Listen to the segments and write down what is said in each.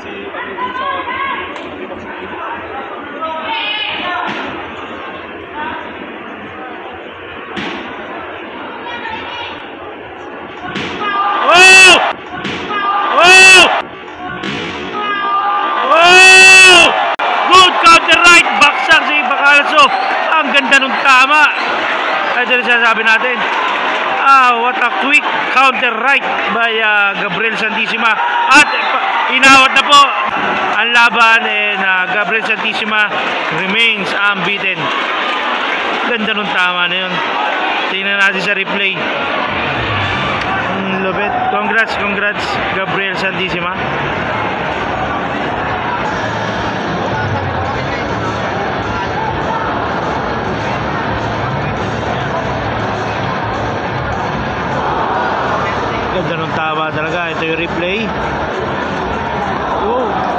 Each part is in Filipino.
si ano din sa Limax City. Wow! Wow! Wow! Good counter right, baksak si Bacalso. Ang ganda nung tama. Ay, ito na sabi natin. What a quick counter right by Gabriel Santissima. At inawat na po ang laban, and Gabriel Santissima remains unbeaten. Ganda nung tama na yun. Tingnan natin sa replay. Lubet. Congrats Gabriel Santissima. Ganda nung tama talaga. Ito yung replay.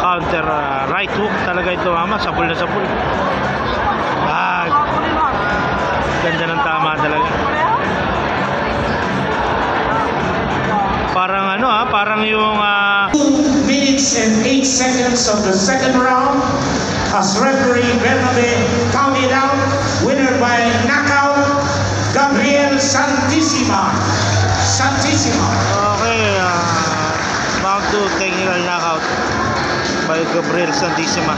Counter right hook talaga ito, mama. Sapul na sapul. Ganda ng tama talaga. Parang ano parang yung 2 minutes and 8 seconds of the second round, as referee Bernabe counted out, winner by knockout, Gabriel Santissima. Okay, round 2 technical knockout by Gabriel Santissima.